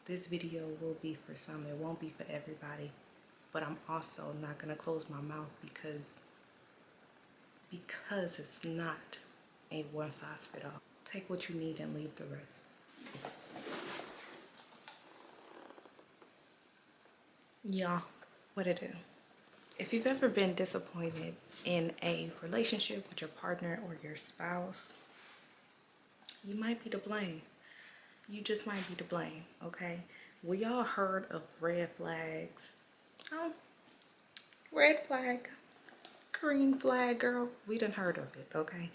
this video will be for some, it won't be for everybody. But I'm also not gonna close my mouth because it's not a one size fit all. Take what you need and leave the rest. Y'all, what it do? If you've ever been disappointed in a relationship with your partner or your spouse, you might be to blame. You just might be to blame, okay? We all heard of red flags. Oh, red flag, green flag, girl. We done heard of it, okay?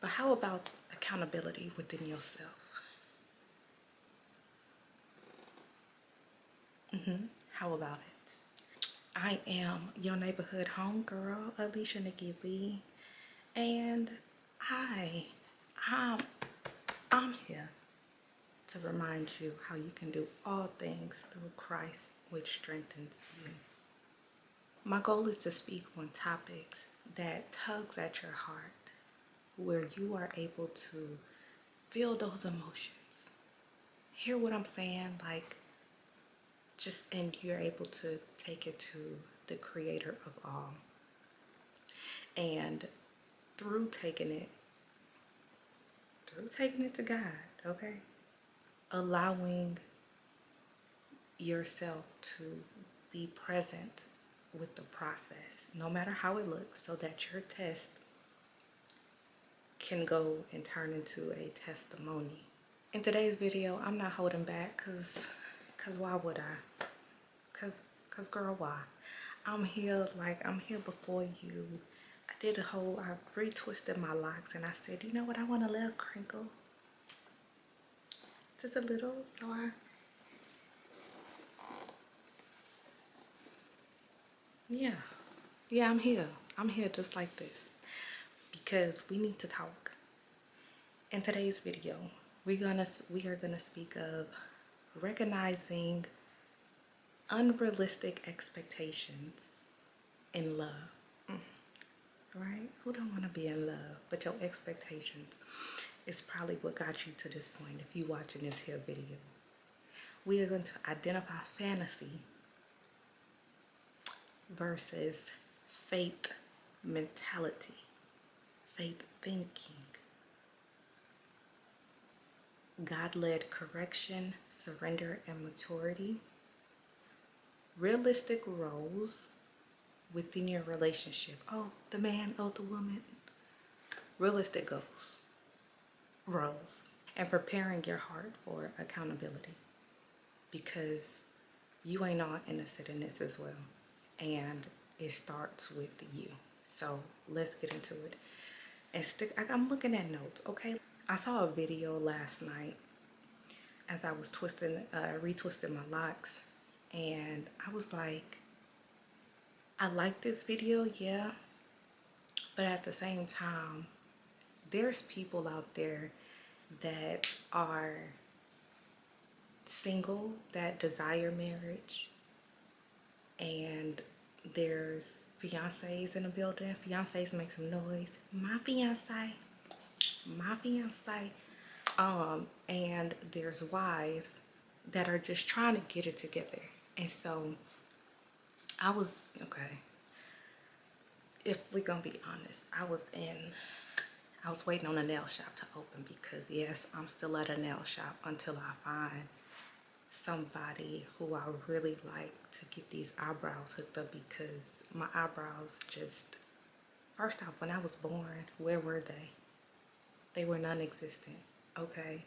But how about accountability within yourself? How about it? I am your neighborhood homegirl, Alicia Nikki Lee, and I'm, I'm here to remind you how you can do all things through Christ, which strengthens you. My goal is to speak on topics that tugs at your heart, where you are able to feel those emotions. Hear what I'm saying? And you're able to take it to the creator of all. And through taking it to God, okay? Allowing yourself to be present with the process, no matter how it looks, so that your test can go and turn into a testimony. In today's video, I'm not holding back because why would I? Because girl, why? I'm here before you. I retwisted my locks and I said, you know what, I want a little crinkle. Just a little, so yeah, I'm here. I'm here just like this because we need to talk. In today's video, we are gonna speak of recognizing unrealistic expectations in love. Right? Who don't want to be in love? But your expectations is probably what got you to this point if you watching this here video. We are going to identify fantasy versus faith mentality, faith thinking, God-led correction, surrender, and maturity, realistic roles within your relationship. Oh, the man, oh, the woman. Realistic goals, roles, and preparing your heart for accountability, because you ain't all innocent in this as well, and it starts with you. So let's get into it. And I'm looking at notes, okay? I saw a video last night as I was retwisting my locks, and I was like, I like this video, yeah, but at the same time, there's people out there that are single that desire marriage, and there's fiancés in the building. Fiancés, make some noise. My fiancé. And there's wives that are just trying to get it together. And so I was, okay, if we're gonna be honest, I was waiting on a nail shop to open because yes, I'm still at a nail shop until I find somebody who I really like to get these eyebrows hooked up, because my eyebrows just, first off, when I was born, where were they? They were non-existent, okay?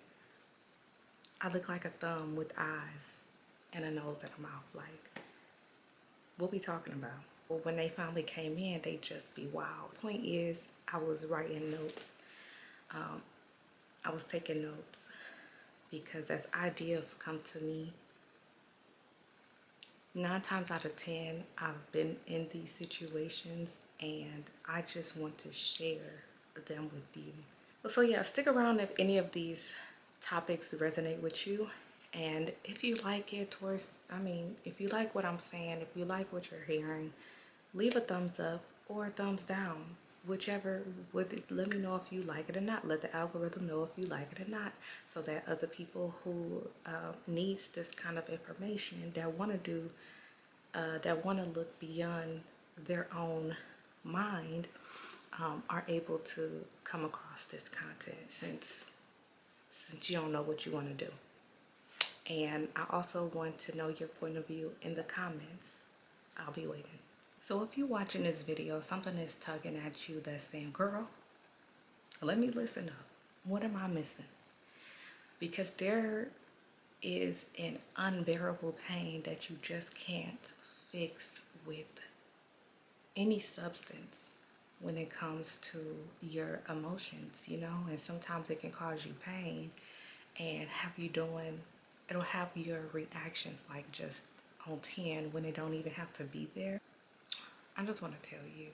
I look like a thumb with eyes and a nose and a mouth. Like, what we talking about? Well, when they finally came in, they just be wild. Point is, I was writing notes. I was taking notes because as ideas come to me, 9 times out of 10, I've been in these situations and I just want to share them with you. So yeah, stick around if any of these topics resonate with you. And if you like it if you like what I'm saying, if you like what you're hearing, leave a thumbs up or a thumbs down. whichever, let me know if you like it or not. Let the algorithm know if you like it or not, so that other people who needs this kind of information, that want to do, that want to look beyond their own mind, are able to come across this content, since you don't know what you want to do. And I also want to know your point of view in the comments. I'll be waiting. So if you're watching this video, something is tugging at you that's saying, girl, let me listen up. What am I missing? Because there is an unbearable pain that you just can't fix with any substance when it comes to your emotions, you know? And sometimes it can cause you pain and it'll have your reactions like just on 10 when it don't even have to be there. I just want to tell you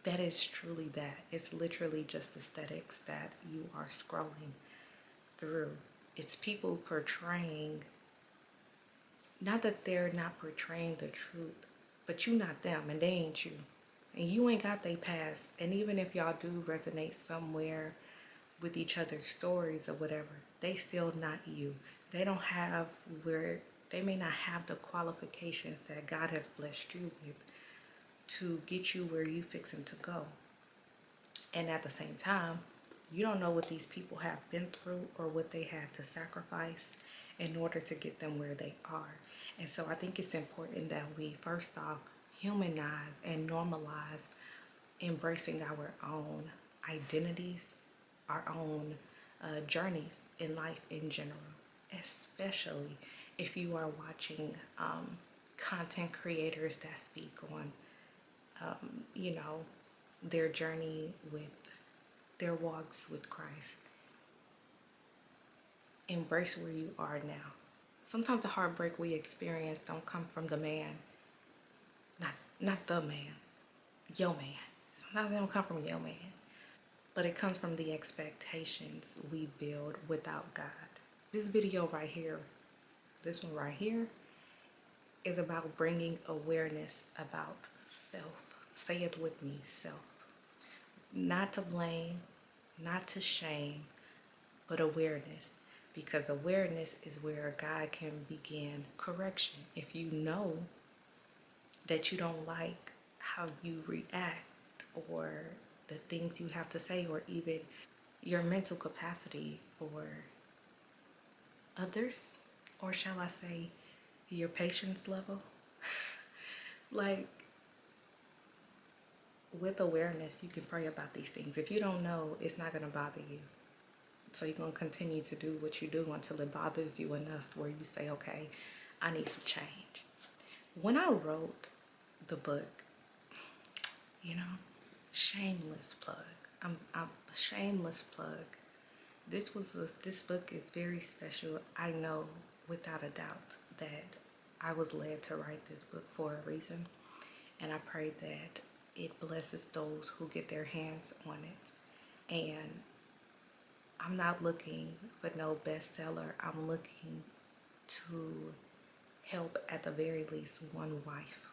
that is truly that. It's literally just aesthetics that you are scrolling through. It's people portraying, not that they're not portraying the truth, but you not them and they ain't you. And you ain't got they past. And even if y'all do resonate somewhere with each other's stories or whatever, they still not you. They don't have they may not have the qualifications that God has blessed you with to get you where you fixing to go. And at the same time, you don't know what these people have been through or what they had to sacrifice in order to get them where they are. And so I think it's important that we first off humanize and normalize embracing our own identities, our own journeys in life in general, especially if you are watching content creators that speak on, their journey with their walks with Christ. Embrace where you are now. Sometimes the heartbreak we experience don't come from the man, not the man, your man. Sometimes they don't come from your man, but it comes from the expectations we build without God. This video right here, this one right here, is about bringing awareness about self. Say it with me, self. Not to blame, not to shame, but awareness. Because awareness is where God can begin correction. If you know that you don't like how you react or the things you have to say, or even your mental capacity for others, or shall I say your patience level, like, with awareness you can pray about these things. If you don't know, it's not going to bother you. So you're going to continue to do what you do until it bothers you enough where you say, okay, I need some change. When I wrote the book, shameless plug. I'm a shameless plug. This book is very special. I know without a doubt that I was led to write this book for a reason. And I pray that it blesses those who get their hands on it. And I'm not looking for no bestseller. I'm looking to help at the very least one wife.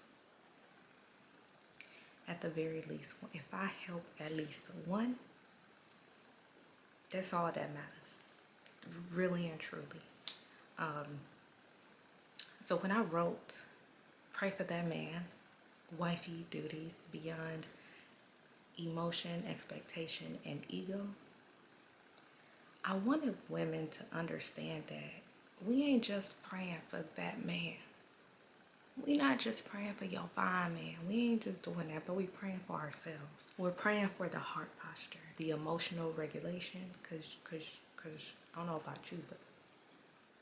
At the very least, if I help at least one, that's all that matters, really and truly. So when I wrote Pray for That Man, Wifey Duties Beyond Emotion, Expectation, and Ego, I wanted women to understand that we ain't just praying for that man. We not just praying for your fine man. We ain't just doing that, but we praying for ourselves. We're praying for the heart posture, the emotional regulation, cause I don't know about you, but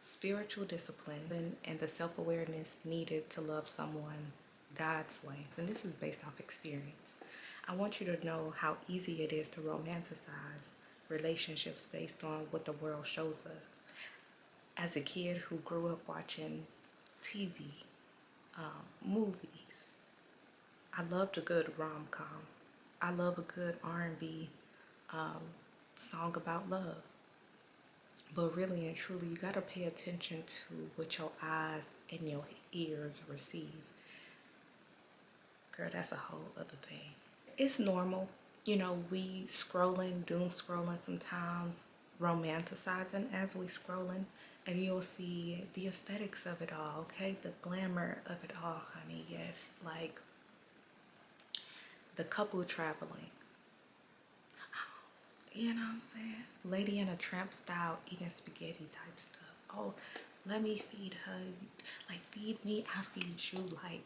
spiritual discipline and the self-awareness needed to love someone God's way. And this is based off experience. I want you to know how easy it is to romanticize relationships based on what the world shows us. As a kid who grew up watching TV, movies, I loved a good rom-com. I love a good R&B song about love. But really and truly, you gotta pay attention to what your eyes and your ears receive. Girl, that's a whole other thing. it's normal. You know, we scrolling, doom scrolling sometimes, romanticizing as we scrolling, and you'll see the aesthetics of it all, okay? The glamour of it all, honey. Yes, like the couple traveling. You know what I'm saying? Lady in a tramp style eating spaghetti type stuff. Oh, let me feed her. Like, feed me, I feed you, like,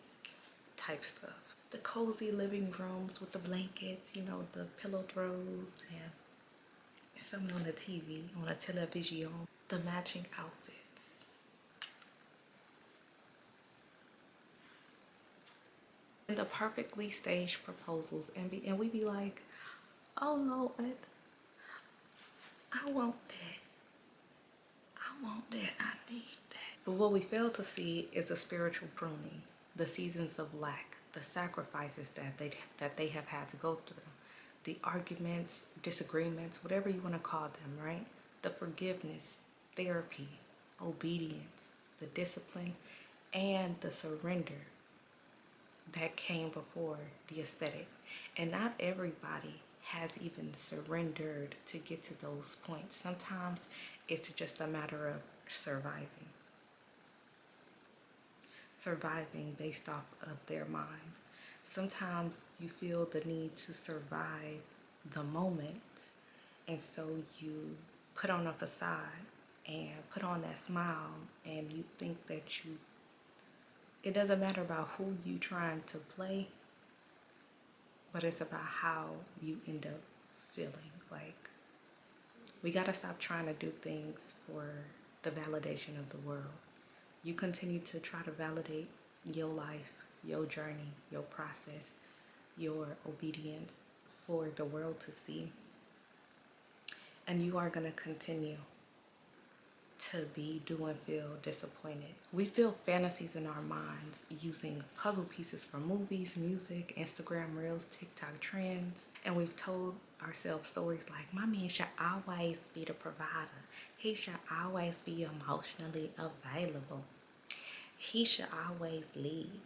type stuff. The cozy living rooms with the blankets, you know, the pillow throws and something on the TV, on a television, the matching outfits. And the perfectly staged proposals. And we be like, oh no, I want that. I want that. I need that. But what we fail to see is the spiritual pruning, the seasons of lack, the sacrifices that they have had to go through, the arguments, disagreements, whatever you want to call them, right? The forgiveness, therapy, obedience, the discipline, and the surrender that came before the aesthetic. And not everybody has even surrendered to get to those points. Sometimes it's just a matter of surviving based off of their mind. Sometimes you feel the need to survive the moment, and so you put on a facade and put on that smile, and you think that it doesn't matter about who you trying to play, but it's about how you end up feeling. Like, we gotta stop trying to do things for the validation of the world. You continue to try to validate your life, your journey, your process, your obedience for the world to see. And you are going to continue to feel disappointed. We feel fantasies in our minds using puzzle pieces from movies, music, Instagram reels, TikTok trends. And we've told ourselves stories like, my man should always be the provider. He should always be emotionally available. He should always lead.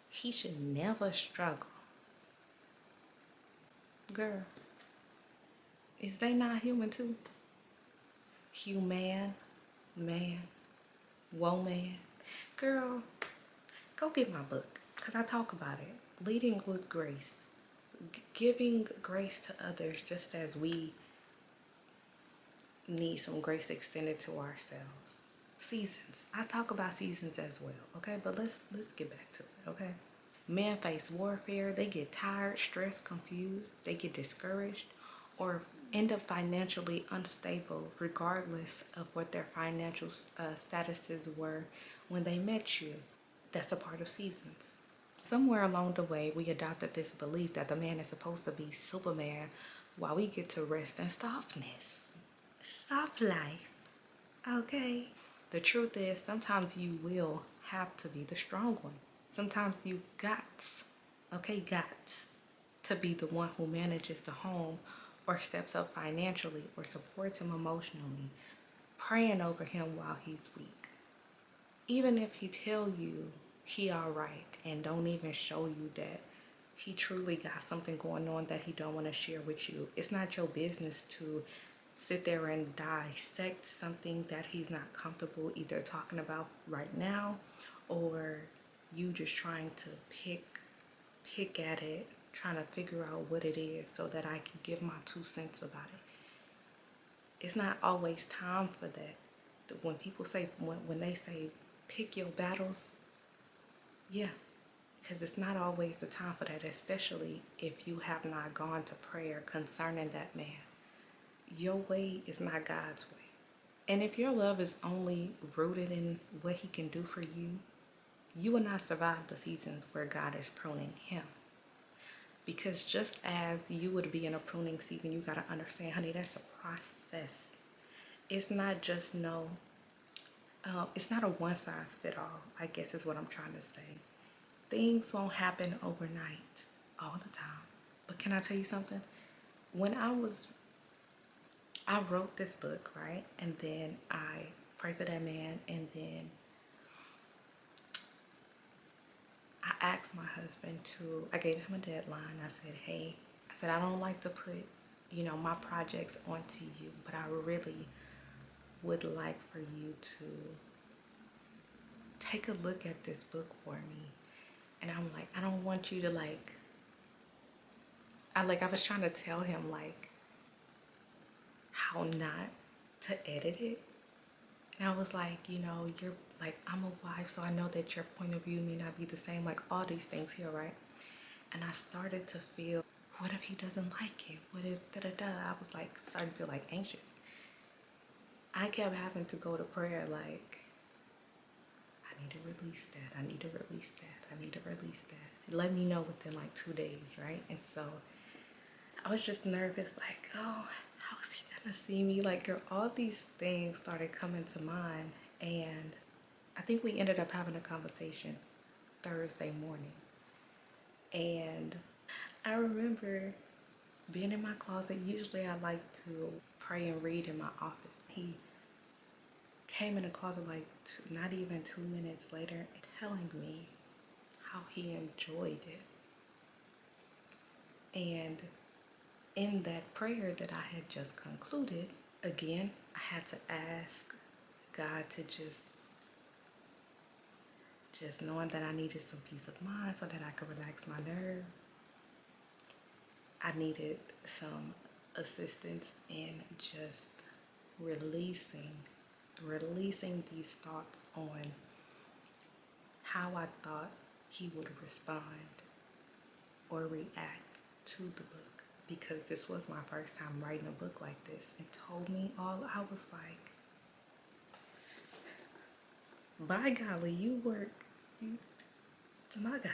He should never struggle. Girl, is they not human too? Human, man, woman. Girl, go get my book, because I talk about it. Leading with grace. Giving grace to others just as we need some grace extended to ourselves. Seasons. I talk about seasons as well, okay? But let's get back to it, okay? Men face warfare. They get tired, stressed, confused. They get discouraged or end up financially unstable regardless of what their financial statuses were when they met you. That's a part of seasons. Somewhere along the way, we adopted this belief that the man is supposed to be Superman while we get to rest and softness. Soft life, okay? The truth is, sometimes you will have to be the strong one. Sometimes you got to be the one who manages the home or steps up financially or supports him emotionally, praying over him while he's weak. Even if he tell you he all right and don't even show you that he truly got something going on that he don't want to share with you, it's not your business to sit there and dissect something that he's not comfortable either talking about right now, or you just trying to pick at it, trying to figure out what it is so that I can give my 2 cents about it. It's not always time for that. When people say, when they say pick your battles, yeah, because it's not always the time for that, especially if you have not gone to prayer concerning that man. Your way is not God's way. And if your love is only rooted in what he can do for you, you will not survive the seasons where God is pruning him. Because just as you would be in a pruning season, you got to understand, honey, that's a process. It's not just it's not a one size fit all, I guess is what I'm trying to say. Things won't happen overnight all the time. But can I tell you something? When I wrote this book, right? And then I prayed for that man, and then I asked my husband I gave him a deadline. I said, hey, I said, I don't like to put, my projects onto you, but I really would like for you to take a look at this book for me. And I'm like, I don't want you to I was trying to tell him how not to edit it. And I was like, you're like, I'm a wife, so I know that your point of view may not be the same, like all these things here, right? And I started to feel, what if he doesn't like it? What if da-da-da? I was starting to feel anxious. I kept having to go to prayer I need to release that. I need to release that. I need to release that. Let me know within 2 days, right? And so I was just nervous, oh, how is he gonna see me? Girl, all these things started coming to mind, and I think we ended up having a conversation Thursday morning. And I remember being in my closet. Usually I like to pray and read in my office. He came in the closet not even 2 minutes later, telling me how he enjoyed it. And in that prayer that I had just concluded, again, I had to ask God to just knowing that I needed some peace of mind so that I could relax my nerve. I needed some assistance in just releasing these thoughts on how I thought he would respond or react to the book, because this was my first time writing a book like this. And told me all, I was like, by golly, my God,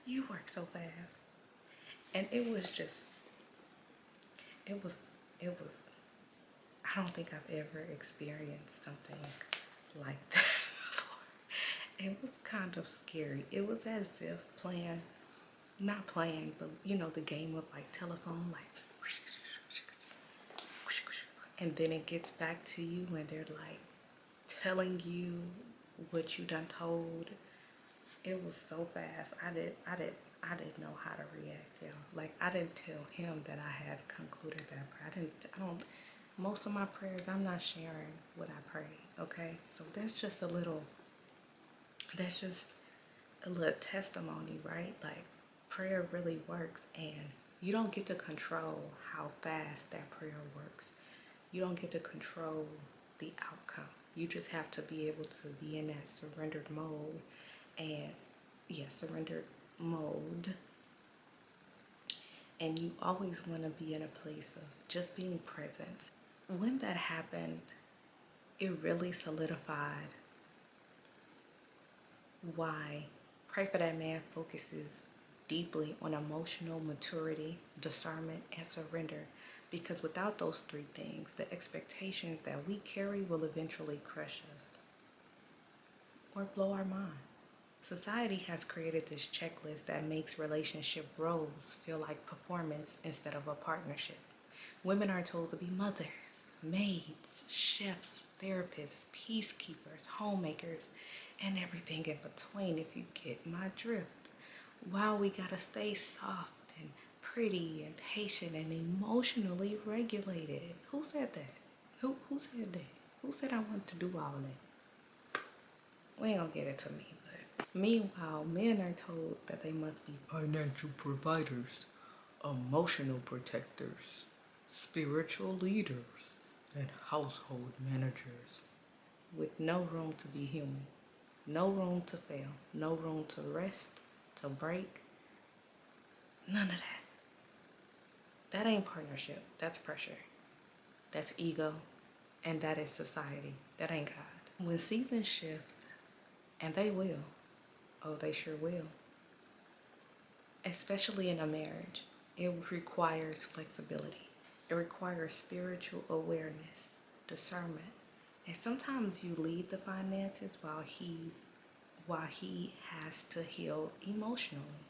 you work so fast. And it was, I don't think I've ever experienced something like that before. It was kind of scary. It was as if not playing, but the game of telephone, and then it gets back to you and they're telling you what you done told. It was so fast. I didn't know how to react, y'all. I didn't tell him that I had concluded that prayer. Most of my prayers, I'm not sharing what I pray, okay? So that's just a little testimony, right? Prayer really works, and you don't get to control how fast that prayer works. You don't get to control the outcome. You just have to be able to be in that surrendered mode, surrendered mode. And you always want to be in a place of just being present. When that happened, it really solidified why Pray for That Man focuses deeply on emotional maturity, discernment, and surrender. Because without those three things, the expectations that we carry will eventually crush us or blow our mind. Society has created this checklist that makes relationship roles feel like performance instead of a partnership. Women are told to be mothers, maids, chefs, therapists, peacekeepers, homemakers, and everything in between, if you get my drift. While we gotta stay soft and pretty and patient and emotionally regulated. Who said that? Who said that? Who said I want to do all that? We ain't gonna get it to me, but meanwhile, men are told that they must be financial providers, emotional protectors, spiritual leaders, and household managers, with no room to be human, no room to fail, no room to rest, to break, none of that. That ain't partnership. That's pressure. That's ego. And that is society. That ain't God. When seasons shift, and they will, oh, they sure will, especially in a marriage, it requires flexibility. It requires spiritual awareness, discernment. And sometimes you lead the finances while he has to heal emotionally.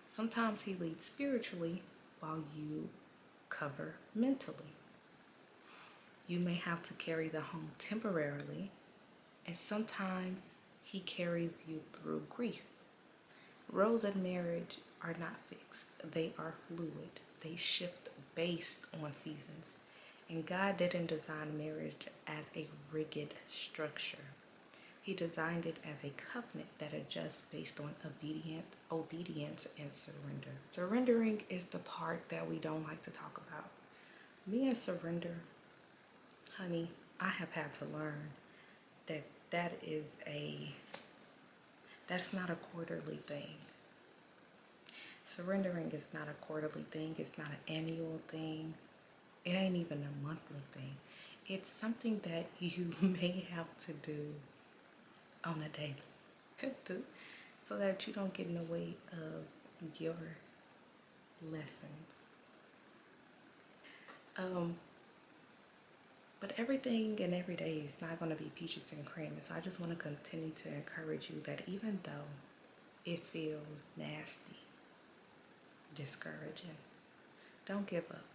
Sometimes he leads spiritually while you cover mentally. You may have to carry the home temporarily, and sometimes he carries you through grief. Roles in marriage are not fixed. They are fluid. They shift based on seasons. And God didn't design marriage as a rigid structure. He designed it as a covenant that adjusts based on obedience and surrender. Surrendering is the part that we don't like to talk about. Me and surrender, honey, I have had to learn that that's not a quarterly thing. Surrendering is not a quarterly thing. It's not an annual thing. It ain't even a monthly thing. It's something that you may have to do on a daily so that you don't get in the way of your lessons. But everything and every day is not going to be peaches and cream. And so I just want to continue to encourage you that even though it feels nasty, discouraging, don't give up.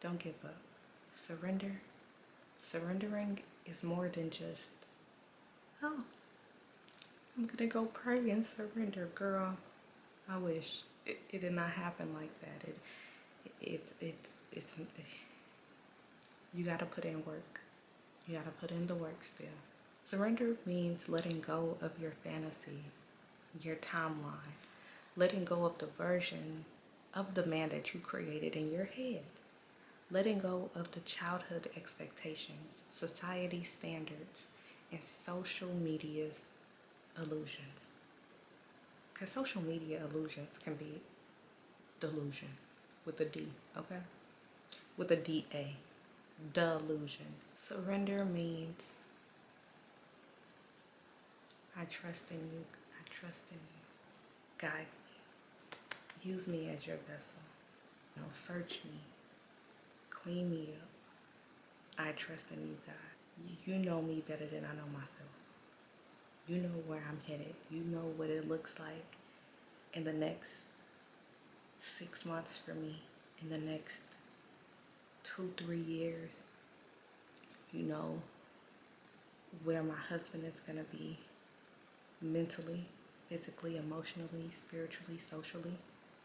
Don't give up. Surrendering is more than just, oh, I'm gonna go pray and surrender. Girl, I wish it did not happen like that. It's you gotta put in work. You gotta put in the work still. Surrender means letting go of your fantasy, your timeline, letting go of the version of the man that you created in your head. Letting go of the childhood expectations, society standards, and social media's illusions. Because social media illusions can be delusion with a D, okay? With a D-A, delusions. Surrender means I trust in you, I trust in you. Guide me. Use me as your vessel. Search me. Clean me up. I trust in you, God. You know me better than I know myself. You know where I'm headed. You know what it looks like in the next 6 months for me, in the next 2-3 years. You know where my husband is going to be mentally, physically, emotionally, spiritually, socially,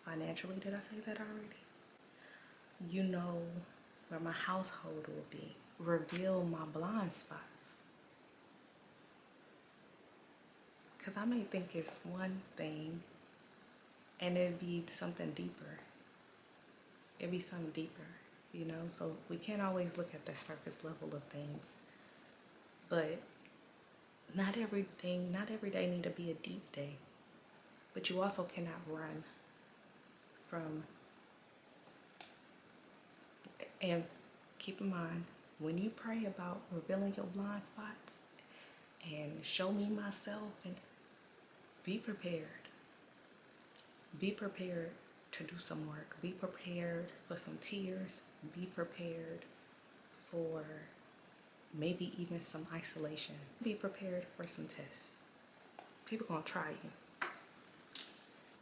financially. Did I say that already? You know where my household will be. Reveal my blind spots. Because I may think it's one thing and it'd be something deeper. It'd be something deeper, So we can't always look at the surface level of things. But not every day need to be a deep day. But you also cannot run from. And keep in mind, when you pray about revealing your blind spots and show me myself, and be prepared. Be prepared to do some work. Be prepared for some tears. Be prepared for maybe even some isolation. Be prepared for some tests. People gonna try you.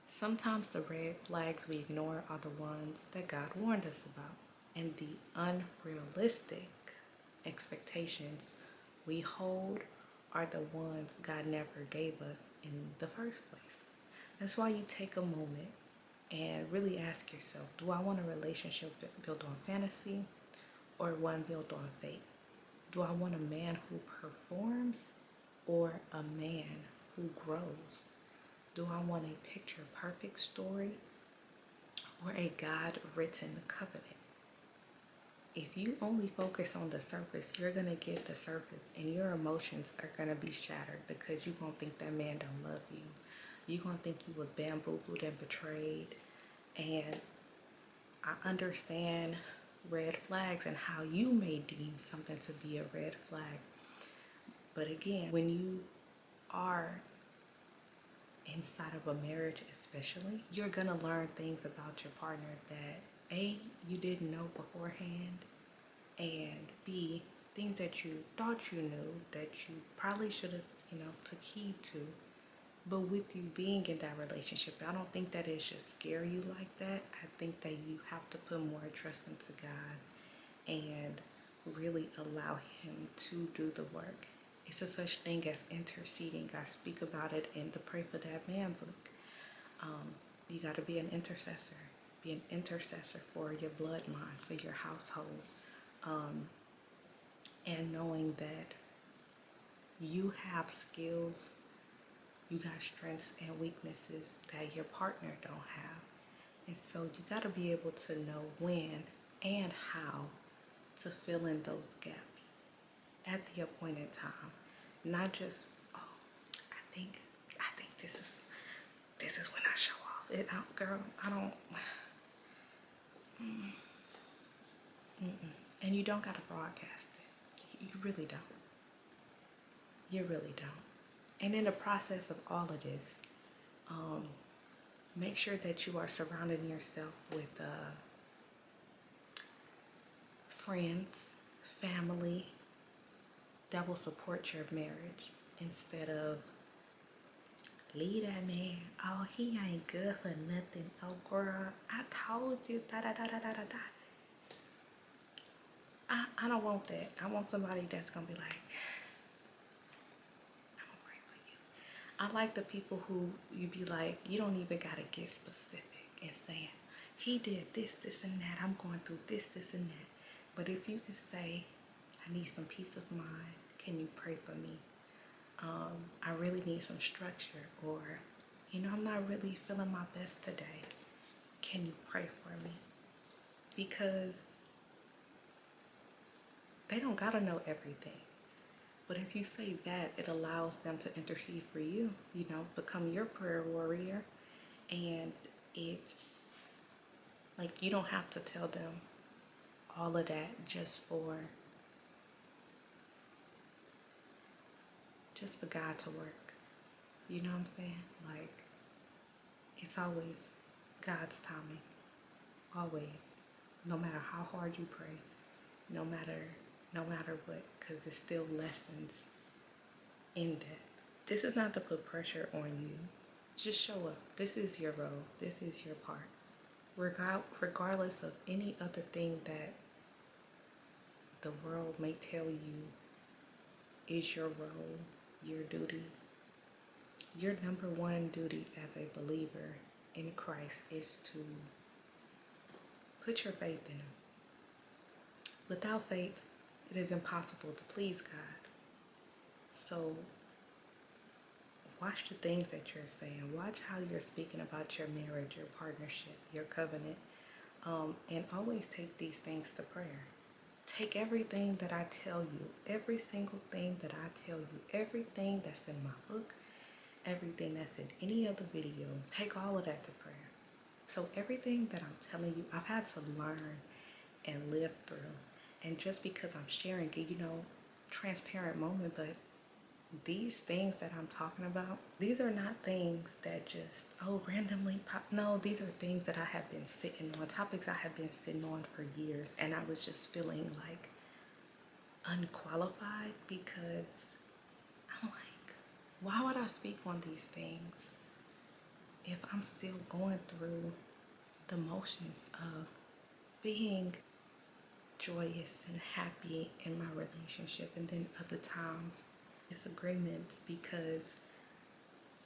Sometimes the red flags we ignore are the ones that God warned us about. And the unrealistic expectations we hold are the ones God never gave us in the first place. That's why you take a moment and really ask yourself, do I want a relationship built on fantasy or one built on faith? Do I want a man who performs or a man who grows? Do I want a picture perfect story or a God-written covenant? If you only focus on the surface, you're going to get the surface and your emotions are going to be shattered because you're going to think that man don't love you. You're going to think you was bamboozled and betrayed. And I understand red flags and how you may deem something to be a red flag. But again, when you are inside of a marriage especially, you're going to learn things about your partner that A, you didn't know beforehand, and B, things that you thought you knew that you probably should have, took heed to. But with you being in that relationship, I don't think that it should scare you like that. I think that you have to put more trust into God and really allow Him to do the work. It's a such thing as interceding. I speak about it in the Pray for That Man book. You got to be an intercessor. Be an intercessor for your bloodline, for your household. And knowing that you have skills, you got strengths and weaknesses that your partner don't have. And so you got to be able to know when and how to fill in those gaps at the appointed time. Not just, oh, I think this is when I show off. Girl, I don't. And you don't got to broadcast it. You really don't. You really don't. And in the process of all of this, make sure that you are surrounding yourself with friends, family that will support your marriage instead of leave that man. Oh, he ain't good for nothing. Oh, girl, I told you. Da da da da da da. I don't want that. I want somebody that's gonna be like, I'm gonna pray for you. I like the people who you be like, you don't even gotta get specific and saying, he did this, this, and that. I'm going through this, this, and that. But if you can say, I need some peace of mind. Can you pray for me? I really need some structure. Or, I'm not really feeling my best today. Can you pray for me? Because they don't gotta know everything. But if you say that, it allows them to intercede for you, become your prayer warrior. And it's like you don't have to tell them all of that just for God to work. You know what I'm saying? Like, it's always God's timing. Always. No matter how hard you pray, no matter what, because there's still lessons in that. This is not to put pressure on you. Just show up. This is your role. This is your part. Regardless of any other thing that the world may tell you is your role, your duty. Your number one duty as a believer in Christ is to put your faith in Him. Without faith, it is impossible to please God. So watch the things that you're saying. Watch how you're speaking about your marriage, your partnership, your covenant. And always take these things to prayer. Take everything that I tell you, every single thing that I tell you, everything that's in my book, everything that's in any other video, take all of that to prayer. So everything that I'm telling you, I've had to learn and live through. And just because I'm sharing, transparent moment, but these things that I'm talking about, these are not things that just, randomly pop. No, these are things that I have been sitting on, topics I have been sitting on for years. And I was just feeling like unqualified because I'm like, why would I speak on these things if I'm still going through the motions of being joyous and happy in my relationship, and then other times disagreements because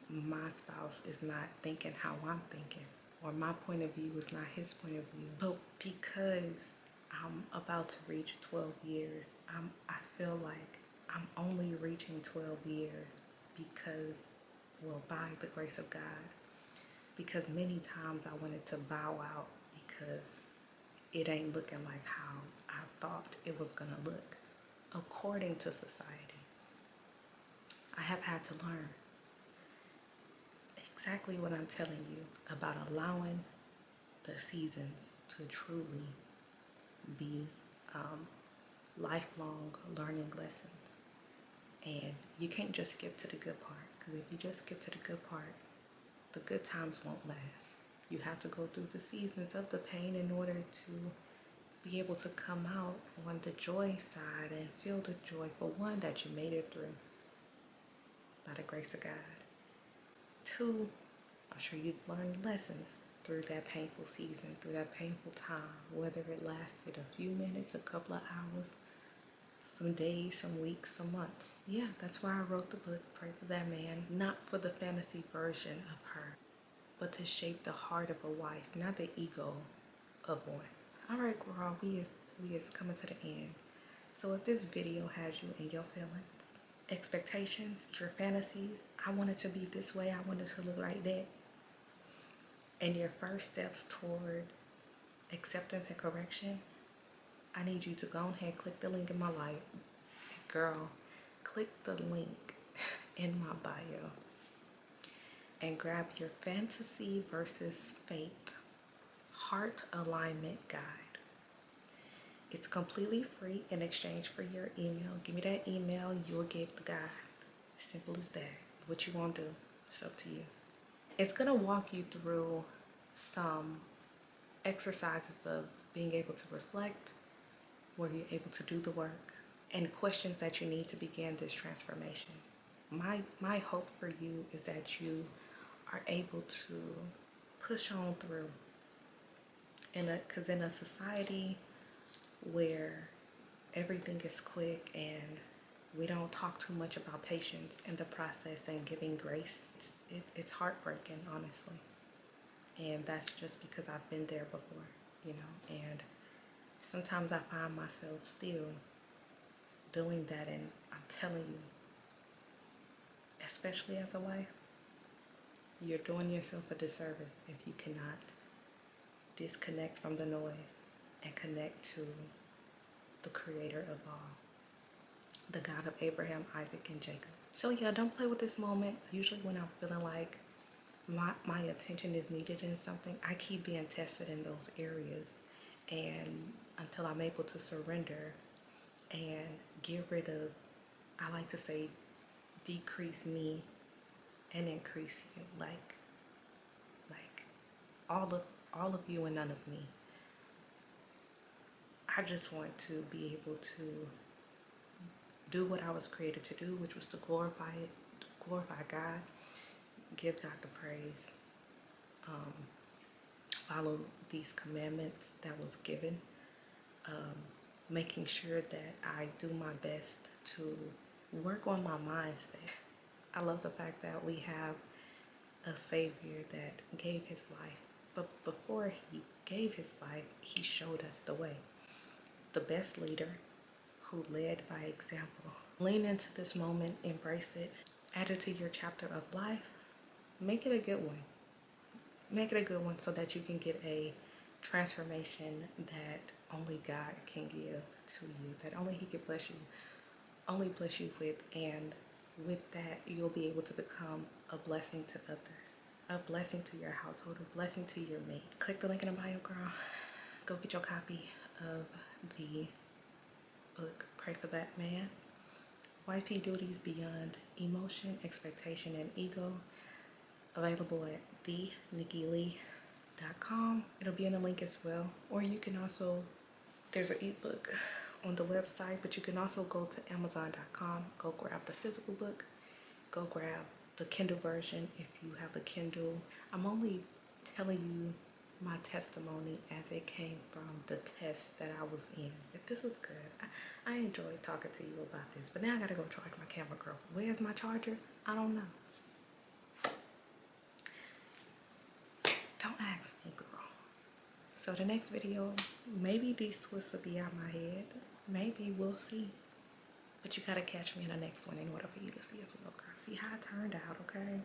my spouse is not thinking how I'm thinking, or my point of view is not his point of view. But because I'm about to reach 12 years, I feel like I'm only reaching 12 years because, by the grace of God, because many times I wanted to bow out because it ain't looking like how I thought it was gonna look according to society. I have had to learn exactly what I'm telling you about allowing the seasons to truly be lifelong learning lessons. And you can't just skip to the good part, because if you just skip to the good part, the good times won't last. You have to go through the seasons of the pain in order to be able to come out on the joy side and feel the joy, for one, that you made it through by the grace of God. Two, I'm sure you've learned lessons through that painful season, through that painful time, whether it lasted a few minutes, a couple of hours, some days, some weeks, some months. Yeah, that's why I wrote the book, Pray for That Man, not for the fantasy version of her, but to shape the heart of a wife, not the ego of one. All right, girl, we is coming to the end. So if this video has you in your feelings, expectations, your fantasies, I want it to be this way, I want it to look like that, and your first steps toward acceptance and correction, I need you to go ahead, click the link in my life. Girl, click the link in my bio and grab your fantasy versus faith heart alignment guide. It's completely free in exchange for your email. Give me that email, you'll get the guide. Simple as that. What you want to do, it's up to you. It's going to walk you through some exercises of being able to reflect, where you're able to do the work, and questions that you need to begin this transformation. My hope for you is that you are able to push on through. Because in a society where everything is quick and we don't talk too much about patience in the process and giving grace, it's heartbreaking, honestly. And that's just because I've been there before, you know, and sometimes I find myself still doing that, and I'm telling you, especially as a wife, you're doing yourself a disservice if you cannot disconnect from the noise and connect to the creator of all, the God of Abraham, Isaac, and Jacob. So yeah, don't play with this moment. Usually when I'm feeling like my attention is needed in something, I keep being tested in those areas, and until I'm able to surrender and get rid of, I like to say, decrease me and increase you, like all of you and none of me. I just want to be able to do what I was created to do, which was to glorify God, give God the praise, follow these commandments that was given, making sure that I do my best to work on my mindset. I love the fact that we have a Savior that gave his life, but before he gave his life, he showed us the way. The best leader who led by example. Lean into this moment, embrace it, add it to your chapter of life, make it a good one. Make it a good one so that you can get a transformation that only God can give to you, that only he can bless you with, and with that you'll be able to become a blessing to others, a blessing to your household, a blessing to your mate. Click the link in the bio, girl. Go get your copy of the book, Pray for That Man, Wifey Duties Beyond Emotion, Expectation, and Ego, available at thenikkilee.com. It'll be in the link as well. Or you can also, there's an ebook on the website, but you can also go to amazon.com, go grab the physical book, go grab the Kindle version if you have the Kindle. I'm only telling you my testimony as it came from the test that I was in. If this was good, I enjoyed talking to you about this, but now I gotta go charge my camera, girl. Where's my charger? I don't know. Don't ask me, girl. So the next video, maybe these twists will be out my head. Maybe, we'll see. But you gotta catch me in the next one in order for you to see as well, girl. See how it turned out, okay?